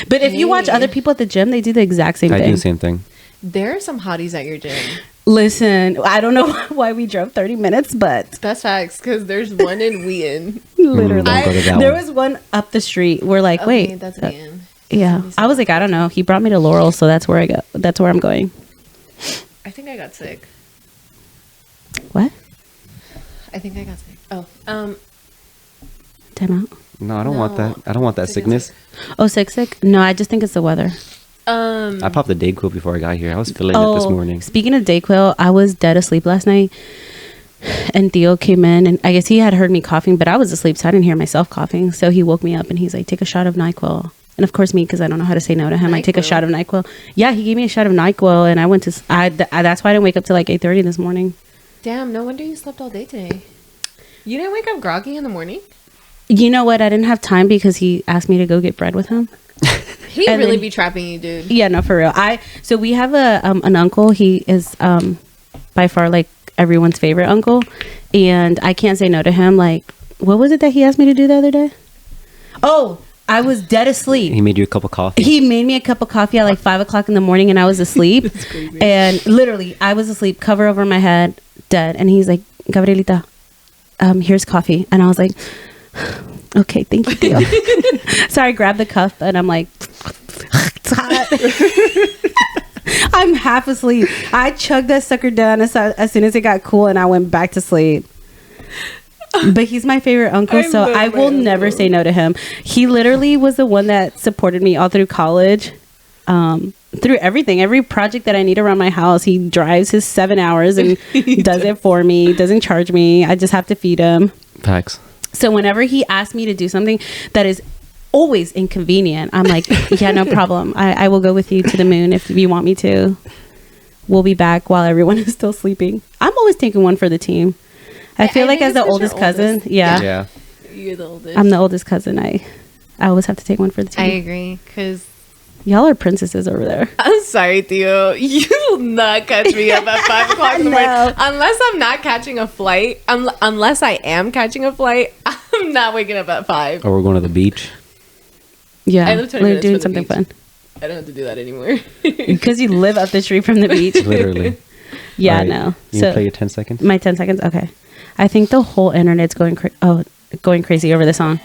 But if you watch Hey. other people at the gym, they do the exact same I do thing. the same thing. There are some hotties at your gym. Listen, I don't know why we drove 30 minutes, but That's facts, because there's one in Wheaton. literally. Don't go to that There one. was one up the street. We're like, Okay, wait. that's Wheaton. Yeah. I was like, I don't know. He brought me to Laurel, so that's where I go. That's where I'm going. I think I got sick. What? I think I got sick. Oh, Time out. No, I don't want No. that. I don't want that sickness. Oh, sick? No, I just think it's the weather. I popped the Dayquil before I got here. I was feeling it this morning. Speaking of Dayquil, I was dead asleep last night. And Theo came in, and I guess he had heard me coughing, but I was asleep, so I didn't hear myself coughing. So he woke me up, and he's like, take a shot of NyQuil. And of course, me, because I don't know how to say no to him, I take a NyQuil. shot of NyQuil. Yeah, he gave me a shot of NyQuil, and I went to... that's why I didn't wake up till like 8:30 this morning. damn, no wonder you slept all day today. You didn't wake up groggy in the morning? You know what? I didn't have time because he asked me to go get bread with him. He And really then- be trapping you, dude. Yeah, no, for real. So we have an uncle. He is by far like everyone's favorite uncle, and I can't say no to him. Like, what was it that he asked me to do the other day? Oh, I was dead asleep. He made you a cup of coffee. He made me a cup of coffee at like 5:00 in the morning, and I was asleep. And literally, I was asleep, cover over my head, dead. And he's like, Gabrielita, here's coffee. And I was like, okay, thank you, Theo. So I grabbed the cup, and I'm like, it's hot. I'm half asleep. I chugged that sucker down as soon as it got cool, and I went back to sleep. But he's my favorite uncle, I so love I my will never uncle. say no to him. He literally was the one that supported me all through college, through everything, every project that I need around my house. He drives his 7 hours and does it for me. Doesn't charge me. I just have to feed him. Facts. So whenever he asks me to do something that is always inconvenient, I'm like, yeah, no problem. I will go with you to the moon if you want me to. We'll be back while everyone is still sleeping. I'm always taking one for the team. I feel I like think as the it's 'cause you're oldest cousin, oldest. yeah, Yeah. You're the oldest. I'm the oldest cousin. I always have to take one for the team. I agree, because Y'all are princesses over there. I'm sorry, Theo. You will not catch me up at 5:00 in the morning. No. Unless I'm not catching a flight. Unless I am catching a flight, I'm not waking up at 5. Or we're going to the beach. Yeah, I live 20 we're minutes doing from the something beach. fun I don't have to do that anymore. because you live up the street from the beach. Literally. Yeah, All right, no. You So can play your 10 seconds? my 10 seconds. Okay, I think the whole internet's going going crazy over this song.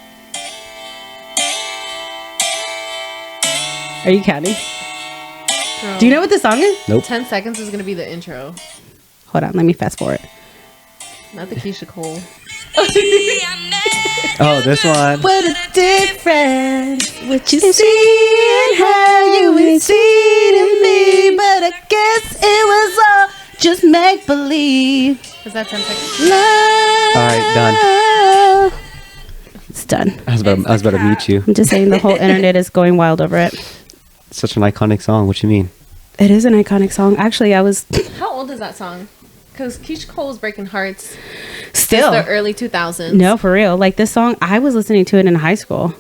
Are you counting? Do you know what the song is? Nope. 10 seconds is going to be the intro. Hold on, let me fast forward. Not the Keisha Cole. Oh, this one. What a difference what you see and how you ain't seen in me, but I guess it was all just make believe. Is that 10 seconds? All right, done. It's done. I was about to mute you. I'm just saying the whole internet is going wild over it. Such an iconic song. What you mean? It is an iconic song. Actually, I was How old is that song? Because Keisha Cole was breaking hearts Still. since the early 2000s. No, for real. Like this song, I was listening to it in high school.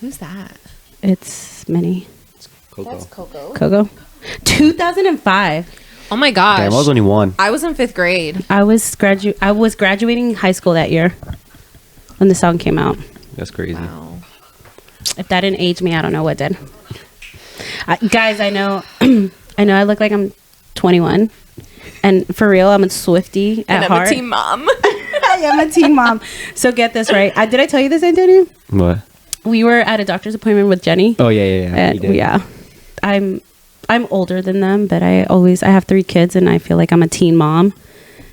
Who's that? It's Minnie. Coco. Coco. Coco. 2005. Oh my gosh. Damn, I was only one. I was in 5th grade. I was graduating high school that year when the song came out. That's crazy. Wow. If that didn't age me, I don't know what did. Guys, I know I look like I'm 21. And for real, I'm a Swiftie at And I'm heart. a teen mom. I am a teen mom. So get this right. Did I tell you this, Antonio? What? We were at a doctor's appointment with Jenny. Oh yeah. And you did. yeah. I'm older than them, but I have 3 kids and I feel like I'm a teen mom.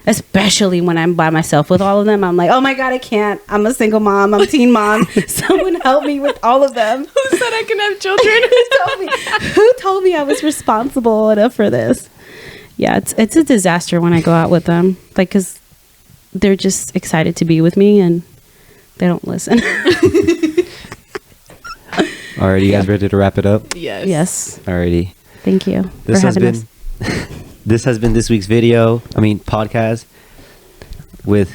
Especially when I'm by myself with all of them. I'm like, oh my God, I can't. I'm a single mom. I'm a teen mom. Someone help me with all of them. Who said I can have children? Who told me I was responsible enough for this? Yeah, it's a disaster when I go out with them. Like, because they're just excited to be with me and they don't listen. Alrighty, you guys ready to wrap it up? Yes. Yes. Alrighty. Thank you This for has having been us. this has been this week's podcast with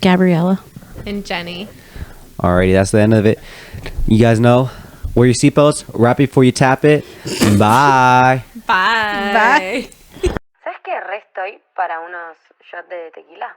Gabriella. And Jenny. alrighty, that's the end of it. You guys know, wear your seatbelts right before you tap it. Bye. Bye. Bye. ¿Sabes qué? Re estoy para unos shots de tequila.